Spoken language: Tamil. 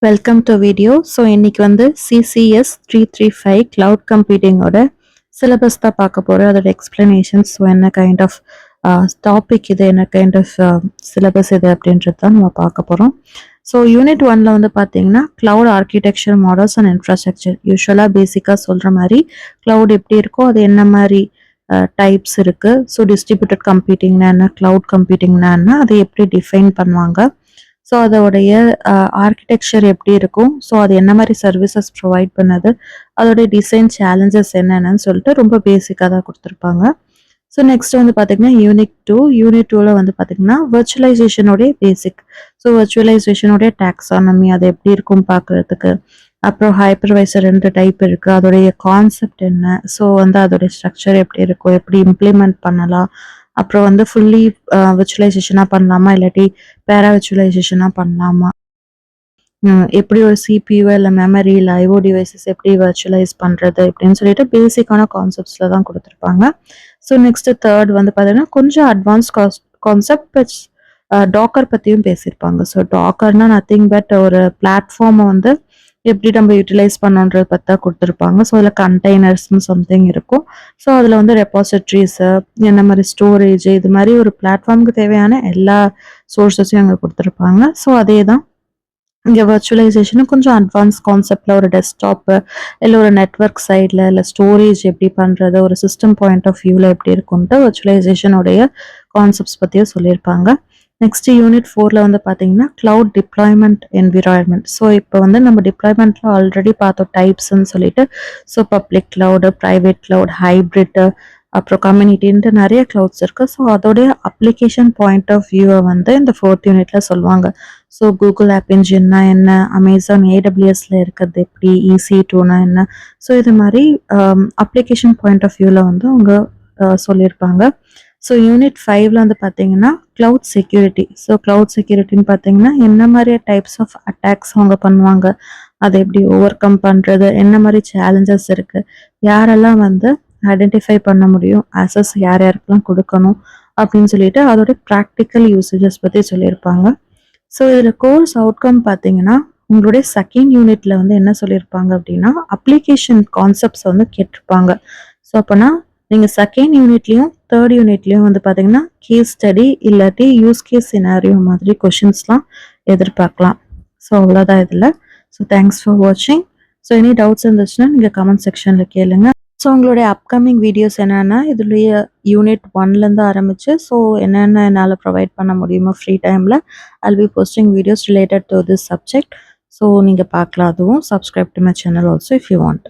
Welcome to video. ஸோ இன்னைக்கு வந்து CCS 335 கிளவுட் கம்ப்யூட்டிங்கோட சிலபஸ் தான் பார்க்க போகிறோம். அதோட எக்ஸ்பிளனேஷன்ஸ், ஸோ என்ன கைண்ட் ஆஃப் டாபிக் இது, என்ன கைண்ட் ஆஃப் சிலபஸ் இது அப்படின்றது தான் நம்ம பார்க்க போகிறோம். ஸோ யூனிட் 1ல் வந்து பார்த்தீங்கன்னா cloud architecture models and infrastructure. யூஸ்வலாக பேசிக்காக சொல்கிற மாதிரி கிளவுட் எப்படி இருக்கோ அது என்ன மாதிரி டைப்ஸ் இருக்குது, ஸோ டிஸ்ட்ரிபியூட்டட் கம்ப்யூட்டிங்னா என்ன, கிளவுட் கம்ப்யூட்டிங்னா என்ன, அதை எப்படி டிஃபைன் பண்ணுவாங்க, ஸோ அதோடைய ஆர்கிடெக்சர் எப்படி இருக்கும், ஸோ அது என்ன மாதிரி சர்வீசஸ் ப்ரொவைட் பண்ணுது, அதோடைய டிசைன் சேலஞ்சஸ் என்னென்னு சொல்லிட்டு ரொம்ப பேசிக்காக தான் கொடுத்துருப்பாங்க. ஸோ நெக்ஸ்ட் வந்து பார்த்தீங்கன்னா யூனிட் 2ல் வந்து பார்த்தீங்கன்னா வர்ச்சுவலைசேஷனோடைய பேசிக், ஸோ வர்ச்சுவலைசேஷனோடைய டாக்ஸானமி அது எப்படி இருக்கும் பார்க்குறதுக்கு, அப்புறம் ஹைப்பர்வைசர் 2 டைப் இருக்குது, அதோடைய கான்செப்ட் என்ன, ஸோ வந்து அதோடைய ஸ்ட்ரக்சர் எப்படி இருக்கும், எப்படி இம்ப்ளிமெண்ட் பண்ணலாம், அப்புறம் வந்து ஃபுல்லி விர்ச்சுவலைசேஷனாக பண்ணலாமா இல்லாட்டி பேரா விர்ச்சுவலைசேஷனாக பண்ணலாமா, எப்படி ஒரு CPU இல்லை மெமரி இல்லை ஐஓ டிவைசஸ் எப்படி வர்ச்சுவலைஸ் பண்ணுறது அப்படின்னு சொல்லிட்டு பேசிக்கான கான்செப்ட்ஸில் தான் கொடுத்துருப்பாங்க. ஸோ நெக்ஸ்ட் தேர்ட் வந்து பார்த்தீங்கன்னா கொஞ்சம் அட்வான்ஸ் கான்செப்ட் டாக்கர் பற்றியும் பேசியிருப்பாங்க. ஸோ டாக்கர்னா நத்திங் பட் ஒரு பிளாட்ஃபார்மை வந்து எப்படி நம்ம யூட்டிலைஸ் பண்ணோன்றதை பற்றி தான் கொடுத்துருப்பாங்க. ஸோ அதில் கண்டெய்னர்ஸ்னு சம்திங் இருக்கும். ஸோ அதில் வந்து ரெபாசிட்ரிஸு, என்ன மாதிரி ஸ்டோரேஜ், இது மாதிரி ஒரு பிளாட்ஃபார்முக்கு தேவையான எல்லா சோர்ஸஸையும் அங்கே கொடுத்துருப்பாங்க. ஸோ அதே தான் இங்கே வர்ச்சுவலைசேஷனும் கொஞ்சம் அட்வான்ஸ் கான்செப்டில் ஒரு டெஸ்க்டாப்பு இல்லை ஒரு நெட்ஒர்க் சைடில் இல்லை ஸ்டோரேஜ் எப்படி பண்ணுறது, ஒரு சிஸ்டம் பாயிண்ட் ஆஃப் வியூவில் எப்படி இருக்குன்ட்டு வர்ச்சுவலைசேஷனுடைய கான்செப்ட்ஸ் பற்றியும் சொல்லியிருப்பாங்க. நெக்ஸ்ட் யூனிட் 4ல் வந்து பார்த்தீங்கன்னா கிளவுட் டிப்ளாய்மெண்ட் என்விரான்மெண்ட். ஸோ இப்போ வந்து நம்ம டிப்ளாய்மெண்ட்டில் ஆல்ரெடி பார்த்தோம் டைப்ஸ்ன்னு சொல்லிட்டு. So public cloud, private cloud, hybrid, அப்புறம் கம்யூனிட்டின்ட்டு நிறைய கிளவுட்ஸ் இருக்குது. ஸோ அதோடைய அப்ளிகேஷன் பாயிண்ட் ஆஃப் வியூவை வந்து இந்த 4th யூனிட்டில் சொல்லுவாங்க. ஸோ கூகுள் ஆப் இன்ஜின்னா என்ன, அமேசான் AWSல இருக்கிறது எப்படி, EC2னா என்ன, ஸோ இது மாதிரி அப்ளிகேஷன் பாயிண்ட் ஆஃப் வியூவில் வந்து அவங்க சொல்லியிருப்பாங்க. ஸோ யூனிட் 5ல் வந்து பார்த்தீங்கன்னா கிளவுட் செக்யூரிட்டி. ஸோ கிளவுட் செக்யூரிட்டின்னு பார்த்தீங்கன்னா என்ன மாதிரி டைப்ஸ் ஆஃப் அட்டாக்ஸ் அவங்க பண்ணுவாங்க, அதை எப்படி ஓவர் கம் பண்ணுறது, என்ன மாதிரி சேலஞ்சஸ் இருக்குது, யாரெல்லாம் வந்து ஐடென்டிஃபை பண்ண முடியும், ஆக்சஸ் யார் யாருக்கெல்லாம் கொடுக்கணும் அப்படின்னு சொல்லிட்டு அதோட ப்ராக்டிக்கல் யூசேஜஸ் பற்றி சொல்லியிருப்பாங்க. ஸோ இதில் கோர்ஸ் அவுட்கம் பார்த்தீங்கன்னா உங்களுடைய செகண்ட் யூனிட்டில் வந்து என்ன சொல்லியிருப்பாங்க அப்படின்னா அப்ளிகேஷன் கான்செப்ட்ஸ் வந்து கேட்டிருப்பாங்க. ஸோ அப்போனா நீங்கள் செகண்ட் யூனிட்லேயும் தேர்ட் யூனிட்லேயும் வந்து பார்த்தீங்கன்னா கேஸ் ஸ்டடி இல்லாட்டி யூஸ் கேஸ் சினாரியோ மாதிரி கொஷின்ஸ்லாம் எதிர்பார்க்கலாம். ஸோ அவ்வளோதான் இதில். ஸோ தேங்க்ஸ் ஃபார் வாட்சிங். ஸோ எனி டவுட்ஸ் இருந்துச்சுன்னா நீங்கள் கமெண்ட் செக்ஷனில் கேளுங்க. ஸோ உங்களுடைய அப்கமிங் வீடியோஸ் என்னென்னா இதுலேயே யூனிட் 1லேருந்து ஆரம்பித்து ஸோ என்னென்ன என்னால் ப்ரொவைட் பண்ண முடியுமோ ஃப்ரீ டைமில் I'll be posting videos related to this subject. So நீங்கள் பார்க்கலாம். அதுவும் subscribe to my channel also if you want.